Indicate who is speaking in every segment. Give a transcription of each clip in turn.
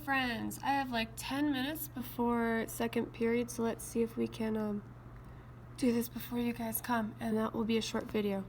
Speaker 1: friends, I have like 10 minutes before second period, so let's see if we can do this before you guys come, and that will be a short video.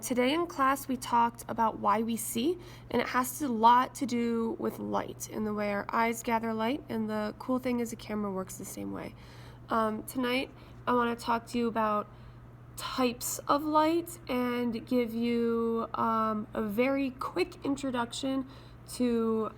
Speaker 1: Today in class we talked about why we see, and it has a lot to do with light and the way our eyes gather light, and the cool thing is the camera works the same way. Tonight I want to talk to you about types of light and give you a very quick introduction to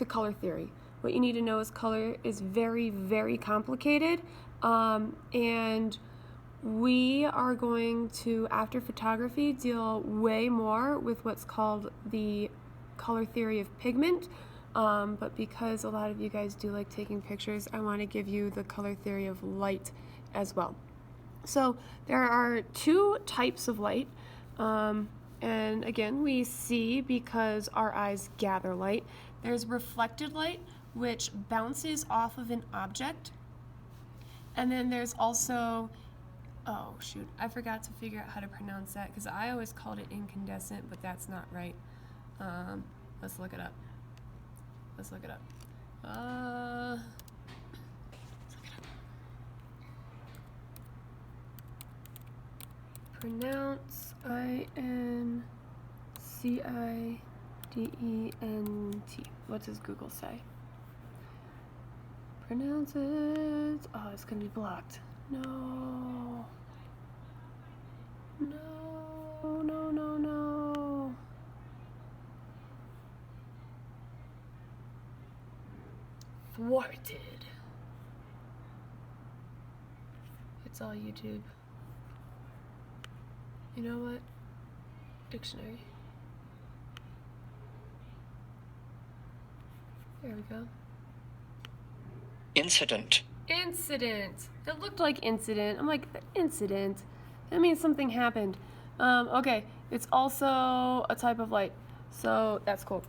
Speaker 1: color theory. What you need to know is color is very, very complicated, and we are going to, after photography, deal way more with what's called the color theory of pigment, but because a lot of you guys do like taking pictures, I want to give you the color theory of light as well. So there are two types of light, and again, we see because our eyes gather light. There's reflected light, which bounces off of an object, and then there's also, oh shoot, I forgot to figure out how to pronounce that because I always called it incandescent, but that's not right. Let's look it up. Let's look it up. Pronounce incindent. What does Google say? Pronounce it. Oh, it's gonna be blocked. No. No, no, no, no. Thwarted. It's all YouTube. You know what? Dictionary. There we go.
Speaker 2: Incident.
Speaker 1: Incident. It looked like incident. I'm like, incident? That means something happened. Okay, it's also a type of light, so that's cool.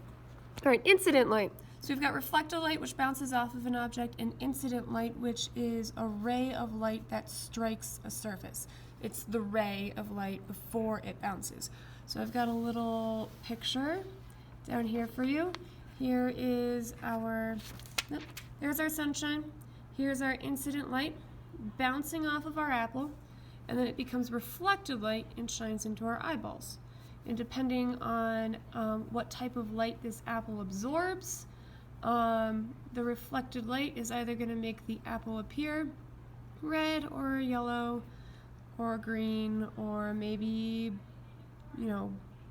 Speaker 1: All right, incident light. So we've got reflected light, which bounces off of an object, and incident light, which is a ray of light that strikes a surface. It's the ray of light before it bounces. So I've got a little picture down here for you. Here is our, there's our sunshine. Here's our incident light bouncing off of our apple, and then it becomes reflected light and shines into our eyeballs. And depending on what type of light this apple absorbs, the reflected light is either going to make the apple appear red or yellow or green, or maybe,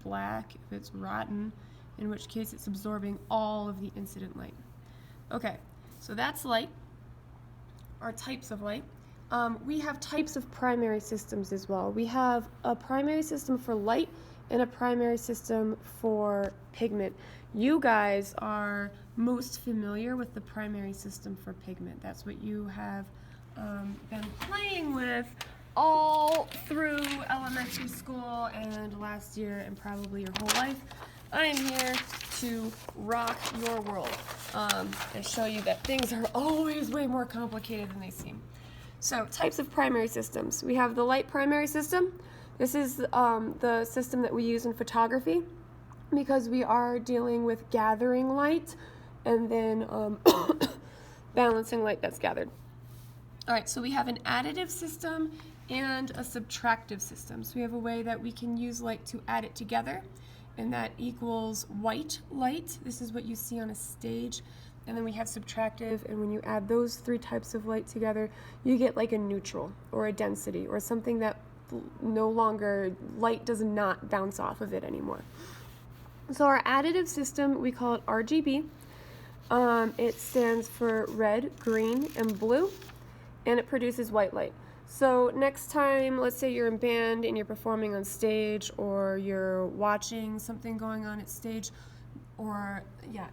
Speaker 1: black if it's rotten, in which case it's absorbing all of the incident light. Okay, so that's light, our types of light. We have types of primary systems as well. We have a primary system for light and a primary system for pigment. You guys are most familiar with the primary system for pigment. That's what you have been playing with all through elementary school and last year and probably your whole life. I am here to rock your world and show you that things are always way more complicated than they seem. So, types of primary systems. We have the light primary system. This is the system that we use in photography because we are dealing with gathering light and then balancing light that's gathered. All right, so we have an additive system and a subtractive system. So we have a way that we can use light to add it together, and that equals white light. This is what you see on a stage. And then we have subtractive, and when you add those three types of light together, you get like a neutral or a density or something that no longer, light does not bounce off of it anymore. So our additive system, we call it RGB. It stands for red, green, and blue, and it produces white light. So next time, let's say you're in band and you're performing on stage, or you're watching something going on at stage, or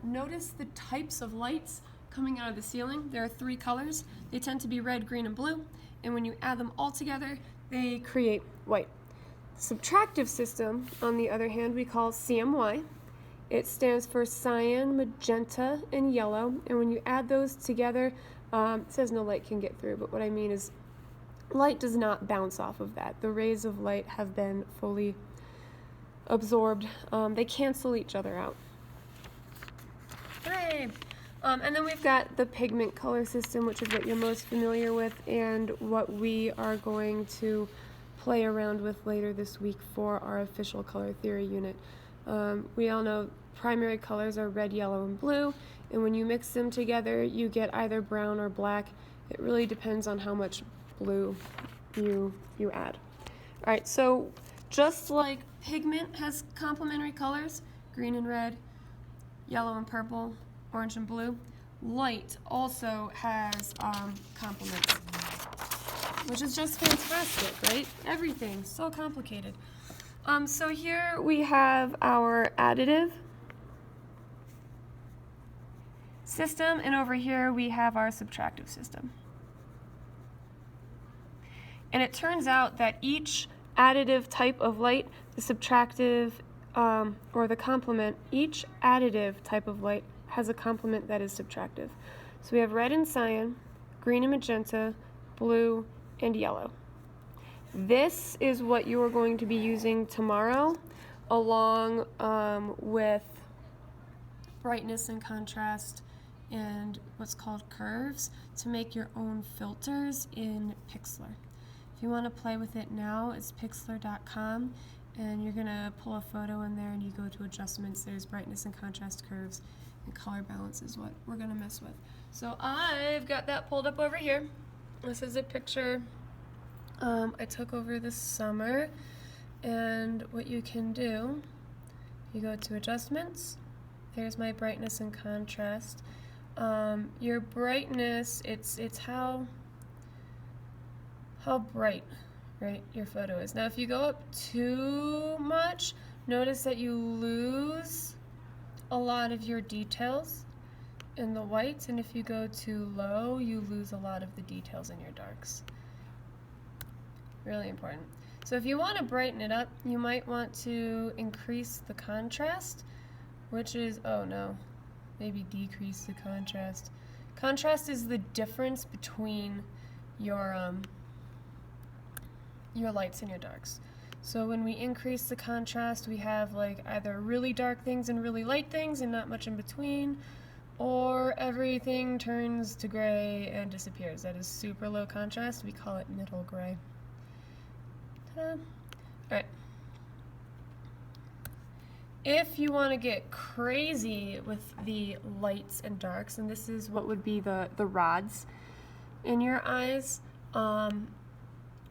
Speaker 1: notice the types of lights coming out of the ceiling. There are three colors. They tend to be red, green, and blue, and when you add them all together, they create white. Subtractive system, on the other hand, we call CMY. It stands for cyan, magenta, and yellow, and when you add those together, it says no light can get through, but what I mean is light does not bounce off of that. The rays of light have been fully absorbed. They cancel each other out. Hooray! And then we've got the pigment color system, which is what you're most familiar with and what we are going to play around with later this week for our official color theory unit. We all know primary colors are red, yellow, and blue, and when you mix them together, you get either brown or black. It really depends on how much blue you add. All right, so just like pigment has complementary colors, green and red, yellow and purple, orange and blue, light also has complements, which is just fantastic, right? Everything, so complicated. So here we have our additive system, and over here we have our subtractive system. And it turns out that each additive type of light, the subtractive or the complement, each additive type of light has a complement that is subtractive. So we have red and cyan, green and magenta, blue and yellow. This is what you are going to be using tomorrow along with brightness and contrast and what's called curves to make your own filters in Pixlr. If you want to play with it now, it's pixlr.com, and you're going to pull a photo in there and you go to adjustments. There's brightness and contrast curves, and color balance is what we're going to mess with. So I've got that pulled up over here. This is a picture I took over this summer, and what you can do, you go to adjustments. There's my brightness and contrast. Your brightness, it's how bright, right, your photo is. Now if you go up too much, notice that you lose a lot of your details in the whites, and if you go too low, you lose a lot of the details in your darks. Really important. So if you want to brighten it up, you might want to increase the contrast, which is, oh no, maybe decrease the contrast. Contrast is the difference between your lights and your darks. So when we increase the contrast, we have like either really dark things and really light things and not much in between, or everything turns to gray and disappears. That is super low contrast. We call it middle gray. Ta-da. Alright. If you want to get crazy with the lights and darks, and this is what would be the rods in your eyes,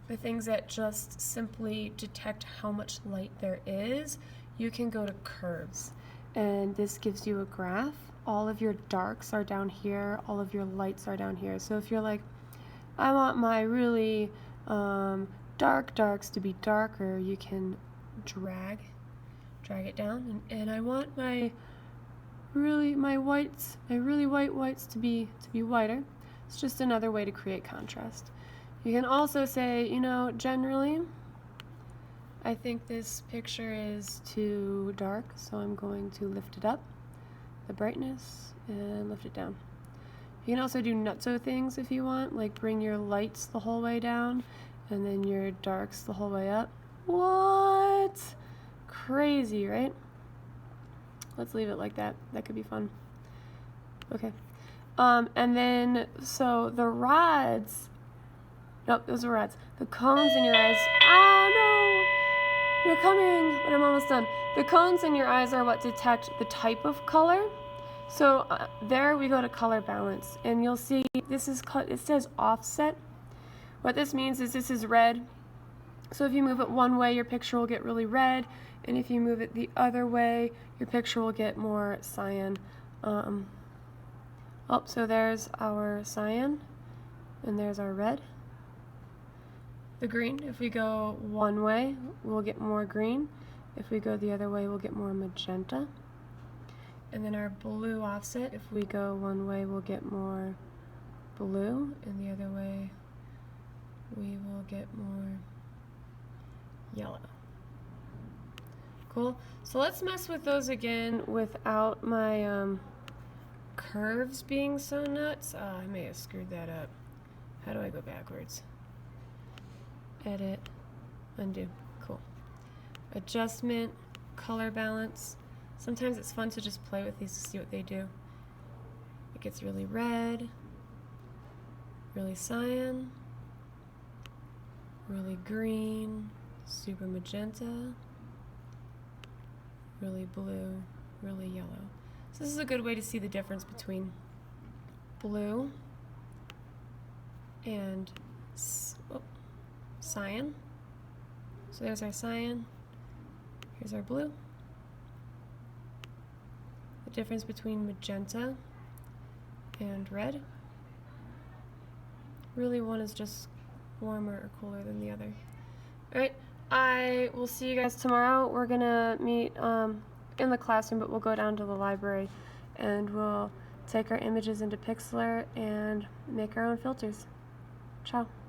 Speaker 1: the things that just simply detect how much light there is, you can go to curves. And this gives you a graph. All of your darks are down here, all of your lights are down here. So if you're like, I want my really dark darks to be darker, you can drag it down, and I want my really white whites to be whiter. It's just another way to create contrast. You can also say, you know, generally I think this picture is too dark, so I'm going to lift it up, the brightness, and lift it down. You can also do nutso things if you want, like bring your lights the whole way down and then your darks the whole way up. What? Crazy, right? Let's leave it like that. That could be fun. Okay. And then, so the rods, nope, those are rods. The cones in your eyes, oh no, you're coming, but I'm almost done. The cones in your eyes are what detect the type of color. So there we go to color balance, and you'll see this is, it says offset. What this means is this is red. So if you move it one way, your picture will get really red, and if you move it the other way, your picture will get more cyan. So there's our cyan, and there's our red. The green, if we go one way, we'll get more green. If we go the other way, we'll get more magenta. And then our blue offset, if we go one way, we'll get more blue, and the other way, we will get more yellow. Cool. So let's mess with those again without my curves being so nuts. I may have screwed that up. How do I go backwards? Edit, undo. Cool. Adjustment, color balance. Sometimes it's fun to just play with these to see what they do. gets really red, really cyan, really green, super magenta, really blue, really yellow. So this is a good way to see the difference between blue and cyan. So there's our cyan, here's our blue. The difference between magenta and red. Really, one is just warmer or cooler than the other. Alright, I will see you guys tomorrow. We're gonna meet in the classroom, but we'll go down to the library and we'll take our images into Pixlr and make our own filters. Ciao.